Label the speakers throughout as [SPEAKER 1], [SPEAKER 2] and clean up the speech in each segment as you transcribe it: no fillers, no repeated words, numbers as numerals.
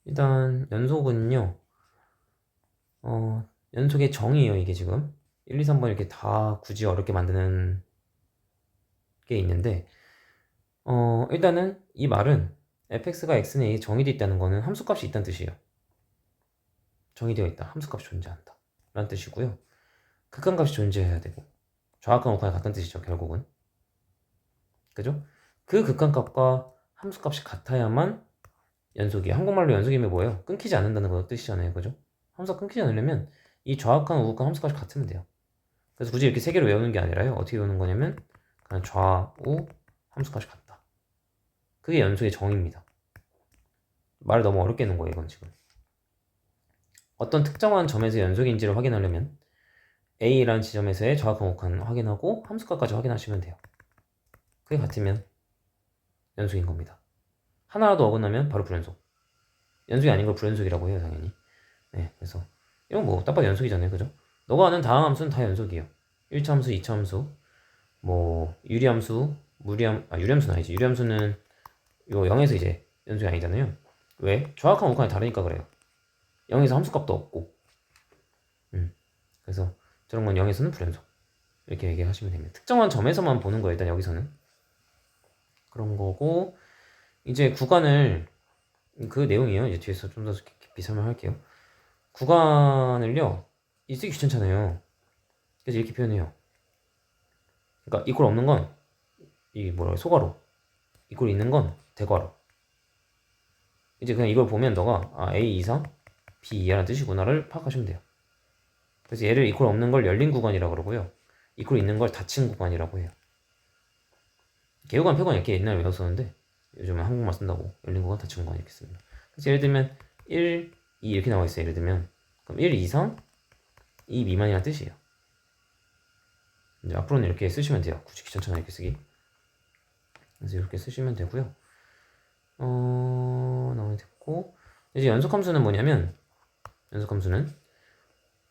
[SPEAKER 1] 일단 연속은요. 연속의 정의예요. 이게 지금 1, 2, 3번 이렇게 다 굳이 어렵게 만드는 게 있는데 일단은 이 말은 fx가 x 내에 정의되어 있다는 거는 함수값이 있다는 뜻이에요. 정의되어 있다. 함수값이 존재한다. 라는 뜻이고요. 극한값이 존재해야 되고 좌악한 우악이 같다는 뜻이죠. 결국은. 그죠? 그 극한값과 함수값이 같아야만 연속이에요. 한국말로 연속이면 뭐예요? 끊기지 않는다는 거 뜻이잖아요. 그죠? 함수가 끊기지 않으려면 이 좌악한 우악한 함수값이 같으면 돼요. 그래서 굳이 이렇게 세 개로 외우는 게 아니라요. 어떻게 외우는 거냐면 그냥 좌우 함수값이 같다. 그게 연속의 정의입니다. 말을 너무 어렵게 해놓은 거예요. 이건 지금. 어떤 특정한 점에서 연속인지를 확인하려면 A라는 지점에서의 좌악한 우악한 확인하고 함수값까지 확인하시면 돼요. 그게 같으면 연속인 겁니다. 하나라도 어긋나면 바로 불연속. 연속이 아닌 걸 불연속이라고 해요. 당연히. 네, 그래서 이건 뭐 딱 봐도 연속이잖아요. 그죠? 너가 아는 다항 함수는 다 연속이에요. 1차 함수, 2차 함수, 뭐 유리함수, 유리함수는 아니지. 유리함수는 이거 0에서 이제 연속이 아니잖아요. 왜? 좌악한 우악한이 다르니까 그래요. 0에서 함수값도 없고. 그래서 저런 건 0에서는 불연속. 이렇게 얘기하시면 됩니다. 특정한 점에서만 보는 거예요. 일단 여기서는. 그런 거고 이제 구간을 그 내용이에요. 이제 뒤에서 좀 더 깊이 설명할게요. 구간을요. 이 쓰기 귀찮잖아요. 그래서 이렇게 표현해요. 그러니까 이꼴 없는 건 이 뭐라 그래 소괄호. 이꼴 있는 건 대괄호. 이제 그냥 이걸 보면 너가 A 이상 B 이하라는 뜻이구나를 파악하시면 돼요. 그래서 얘를 이꼴 없는 걸 열린 구간이라고 그러고요. 이꼴 있는 걸 닫힌 구간이라고 해요. 개요관 표관 이렇게 옛날에 외웠었는데 요즘은 한국말 쓴다고 열린 구간 닫힌 구간 이렇게 씁니다. 그래서 예를 들면 1, 2 이렇게 나와 있어요. 예를 들면 그럼 1 이상 2 미만이라는 뜻이에요. 이제 앞으로는 이렇게 쓰시면 돼요. 굳이 귀찮잖아요. 이렇게 쓰기. 그래서 이렇게 쓰시면 되고요. 나오면 됐고 이제 연속함수는 뭐냐면 연속함수는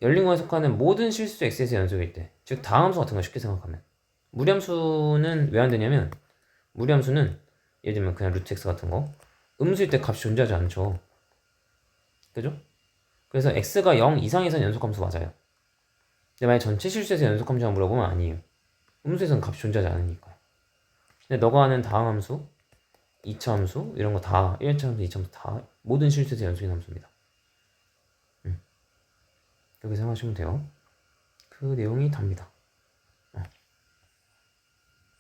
[SPEAKER 1] 열린 구간에 속하는 모든 실수 x에서 연속일 때, 즉 다함수 같은 거 쉽게 생각하면 무리함수는 왜 안 되냐면 무리함수는 예를 들면 그냥 루트 x 같은 거 음수일 때 값이 존재하지 않죠. 그죠? 그래서 x가 0 이상에서는 연속함수 맞아요. 근데 만약 전체 실수에서 연속함수냐 물어보면 아니에요. 음수에서는 값이 존재하지 않으니까요. 근데 너가 아는 다항함수, 2차 함수 이런 거 다 1차 함수, 2차 함수 다 모든 실수에서 연속인 함수입니다. 그렇게 생각하시면 돼요. 그 내용이 답니다.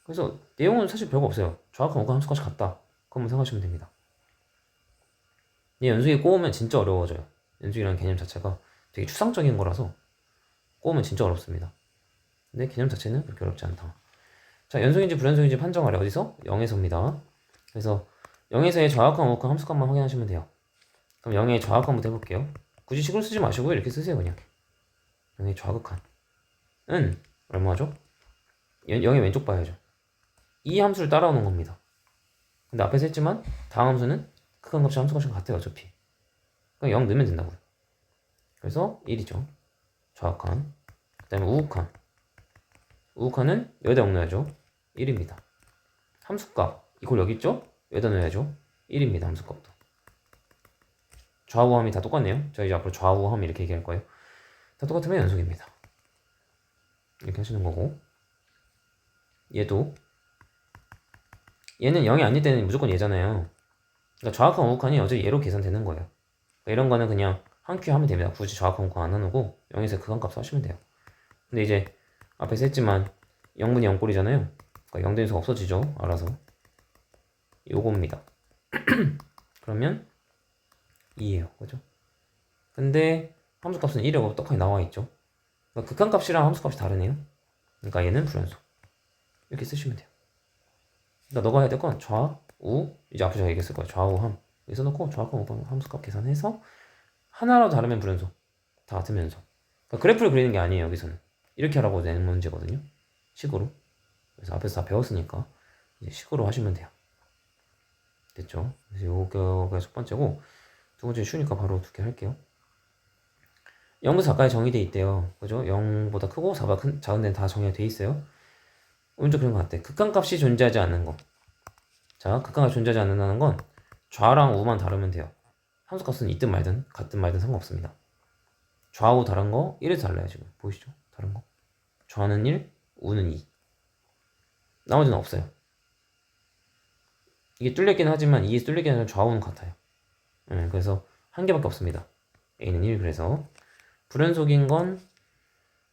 [SPEAKER 1] 그래서 내용은 사실 별거 없어요. 좌악한 우악한 함수까지 같다. 그것만 생각하시면 됩니다. 연속이 꼬우면 진짜 어려워져요. 연속이라는 개념 자체가 되게 추상적인 거라서 꼬우면 진짜 어렵습니다. 근데 개념 자체는 그렇게 어렵지 않다. 자, 연속인지 불연속인지 판정하래. 어디서? 0에서입니다. 그래서 0에서의 좌악한 우악한 함수값만 확인하시면 돼요. 그럼 0의 좌악한부터 해볼게요. 굳이 식으로 쓰지 마시고 이렇게 쓰세요. 그냥 0의 좌극한은 얼마죠? 0의 왼쪽 봐야죠. 이 함수를 따라오는 겁니다. 근데 앞에서 했지만 다음 함수는 극한값이 함수값이 같아요. 어차피 그냥 0 넣으면 된다고요. 그래서 1이죠. 좌악한. 그 다음에 우극한. 우극한은 여기다 0 넣어야죠. 1입니다. 함수값 이걸 여기 있죠? 여기다 넣어야죠. 1입니다. 함수값도. 좌우함이 다 똑같네요. 저희 이제 앞으로 좌우함 이렇게 얘기할 거예요. 다 똑같으면 연속입니다. 이렇게 하시는 거고 얘는 0이 아닐 때는 무조건 얘잖아요. 그러니까 좌악한 우극한이 어차피 얘로 계산되는 거예요. 그러니까 이런 거는 그냥 한 큐 하면 됩니다. 굳이 좌악한 우극한 안 나누고 0에서 극한값 하시면 돼요. 근데 이제 앞에서 했지만 0분이 0꼴이잖아요. 그러니까 0 대에서 없어지죠. 알아서. 요겁니다. 그러면 2예요. 그죠? 근데 함수값은 1이라고 떡하니 나와있죠. 그러니까 극한값이랑 함수값이 다르네요. 그러니까 얘는 불연속. 이렇게 쓰시면 돼요. 그러니까 너가 해야 될 건 좌, 우, 이제 앞에 제가 얘기했을 거예요. 좌우, 함. 여기서 넣고 좌악한 우악한 함수값 계산해서 하나라도 다르면 불연속, 다 같으면 연속. 그러니까 그래프를 그리는 게 아니에요. 여기서는 이렇게 하라고 내는 문제거든요. 식으로. 그래서 앞에서 다 배웠으니까 이제 식으로 하시면 돼요. 됐죠? 그래서 요거가 첫 번째고 두 번째 쉬우니까 바로 두 개 할게요. 0부터 4까지 정의돼 있대요. 그죠? 0보다 크고 4보다 작은 데는 다 정의가 돼 있어요. 오른쪽 그런 것 같아. 극한값이 존재하지 않는 거. 자, 극한값이 존재하지 않는다는 건 좌랑 우만 다르면 돼요. 함수값은 있든 말든 같든 말든 상관없습니다. 좌우 다른 거 1에서 달라요. 지금 보이시죠? 다른 거 좌는 1, 우는 2. 나머지는 없어요. 이게 뚫렸긴 하지만 2에서 뚫리긴 하지만 좌우는 같아요. 그래서 한 개밖에 없습니다. A는 1. 그래서 불연속인 건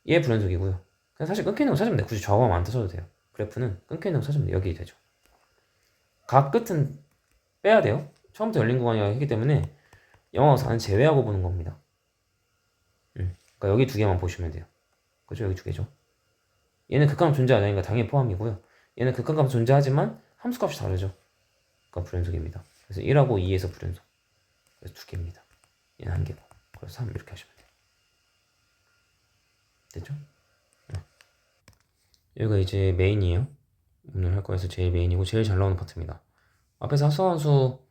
[SPEAKER 1] 얘 불연속이고요. 그냥 사실 끊겨있는 거 찾으면 돼요. 굳이 좌우하면 안 찾아도 돼요. 그래프는 끊겨있는 거 찾으면 돼요. 여기 되죠. 각 끝은 빼야 돼요. 처음부터 열린 구간이기 때문에 영어 4는 제외하고 보는 겁니다. 그러니까 여기 두 개만 보시면 돼요. 그죠? 여기 두 개죠. 얘는 극한값 존재하지 않으니까 당연히 포함이고요. 얘는 극한값 존재하지만 함수값이 다르죠. 그러니까 불연속입니다. 그래서 1하고 2에서 불연속. 그래서 두 개입니다. 얘는 한 개고. 그래서 3 이렇게 하시면 돼요. 됐죠? 여기가 이제 메인이에요. 오늘 할 거에서 제일 메인이고 제일 잘 나오는 파트입니다. 앞에서 합성함수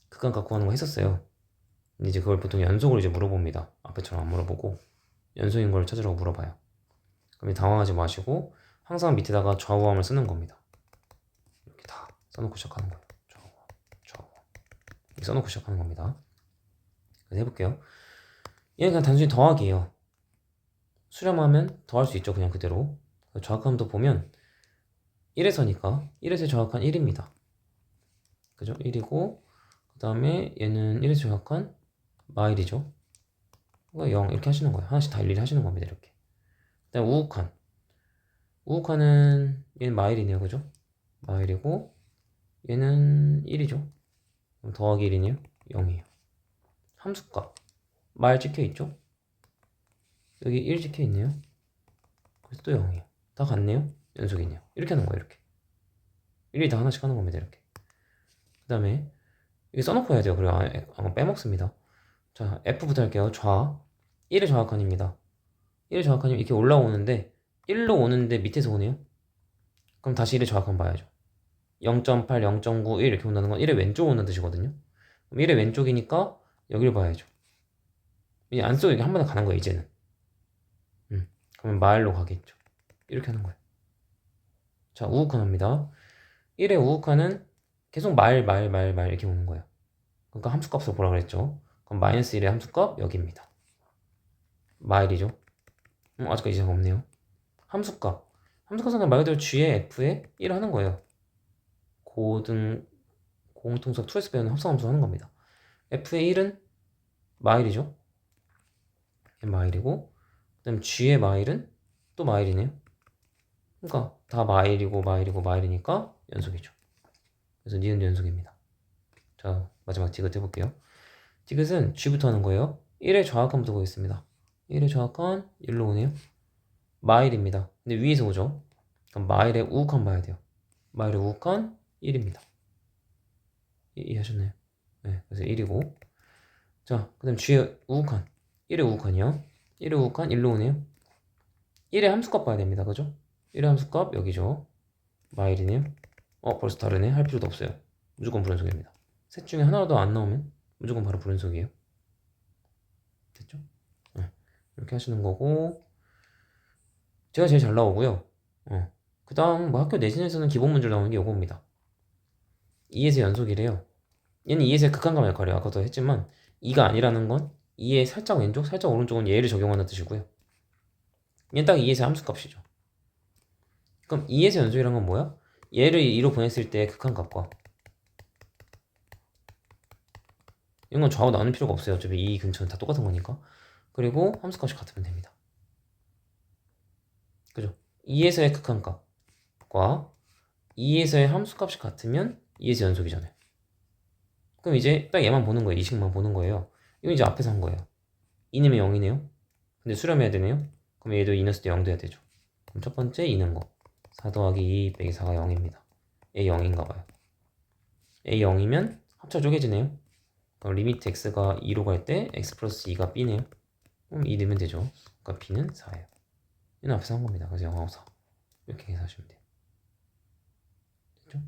[SPEAKER 1] 극한값 구하는 거 했었어요. 근데 이제 그걸 보통 연속으로 이제 물어봅니다. 앞에처럼 안 물어보고 연속인 걸 찾으라고 물어봐요. 그럼 당황하지 마시고 항상 밑에다가 좌우함을 쓰는 겁니다. 이렇게 다 써놓고 시작하는 거예요. 좌우함 이렇게 써놓고 시작하는 겁니다. 그래서 해볼게요. 얘는 그냥 단순히 더하기예요. 수렴하면 더할 수 있죠. 그냥 그대로. 좌극함도 보면 1에서니까 1에서 정확한 1입니다. 그죠? 1이고 그 다음에 얘는 1에서 정확한 마일이죠. 0 이렇게 하시는 거예요. 하나씩 다 일일이 하시는 겁니다. 이렇게. 그 다음 우극한. 우극한은 얘는 마일이네요. 그죠? 마일이고 얘는 1이죠. 그럼 더하기 1이네요. 0이에요. 함수값. 마일 찍혀있죠? 여기 1 찍혀있네요. 그래서 또 0이에요. 다 같네요. 연속이네요. 이렇게 하는 거예요. 이렇게. 일일이 다 하나씩 하는 겁니다. 이렇게. 그 다음에 이게 써놓고 해야 돼요. 그리고 안 빼먹습니다. 자, F부터 할게요. 좌 1의 좌악한입니다. 1의 좌악한이 이렇게 올라오는데 1로 오는데 밑에서 오네요. 그럼 다시 1의 좌악한 봐야죠. 0.8, 0.9, 1 이렇게 온다는 건 1의 왼쪽 오는 뜻이거든요. 그럼 1의 왼쪽이니까 여기를 봐야죠. 이제 안쪽에 이렇게 한 번에 가는 거예요. 이제는. 그러면 마일로 가겠죠. 이렇게 하는 거예요. 자, 우극한 합니다. 1의 우극한은 계속 마일 이렇게 오는 거예요. 그러니까 함수값을 보라 그랬죠. 그럼 마이너스 1의 함수값 여기입니다. 마일이죠. 아직까지 이상 없네요. 함수값. 함수값은 말 그대로 G에 F에 1 하는 거예요. 공통석 2에서 배우는 합성함수 하는 겁니다. F의 1은 마일이죠. 마일이고 그 다음 G의 마일은 또 마일이네요. 그러니까 다 마일이니까 연속이죠. 그래서 니은 연속입니다. 자, 마지막 디귿 해볼게요. 디귿은 G부터 하는 거예요. 1의 좌악함부터 보겠습니다. 1의 좌악한 1로 오네요. 마일입니다. 근데 위에서 오죠. 그럼 마일의 우극한 봐야 돼요. 마일의 우극한 1입니다. 이해하셨나요? 네, 그래서 1이고. 자, 그 다음 G의 우극한 1의 우극한이요. 1의 우극한 1로 오네요. 1의 함수값 봐야 됩니다. 그죠? 1의 함수값 여기죠. 마일이네요. 벌써 다르네. 할 필요도 없어요. 무조건 불연속입니다. 셋 중에 하나라도 안 나오면 무조건 바로 불연속이에요. 됐죠? 네. 이렇게 하시는 거고 제가 제일 잘 나오고요. 그 다음 뭐 학교 내신에서는 기본 문제로 나오는 게 요겁니다. 2에서 연속이래요. 얘는 2에서의 극한감 역할이에요. 아까도 했지만 2가 아니라는 건 2의 살짝 왼쪽, 살짝 오른쪽은 얘를 적용하는 뜻이고요. 얘는 딱 2에서 함수값이죠. 그럼 2에서 연속이란 건 뭐야? 얘를 2로 보냈을 때 극한값과 이런 건 좌우 나눌 필요가 없어요. 어차피 이 근처는 다 똑같은 거니까. 그리고 함수값이 같으면 됩니다. 그죠? 2에서의 극한값과 2에서의 함수값이 같으면 2에서 연속이잖아요. 그럼 이제 딱 얘만 보는 거예요. 이 식만 보는 거예요. 이건 이제 앞에서 한 거예요. 2내면 0이네요. 근데 수렴해야 되네요. 그럼 얘도 2 넣었을 때 0 돼야 되죠. 그럼 첫 번째 2는 거. 4 더하기 2 빼기 4가 0입니다. A 0인가 봐요. A 0이면 합차 쪼개지네요. 그럼 리미트 x가 2로 갈 때 x 플러스 2가 b네요. 그럼 2 넣으면 되죠. 그러니까 b는 4예요. 얘는 앞에서 한 겁니다. 그래서 0하고 4 이렇게 계산하시면 돼요. 됐죠?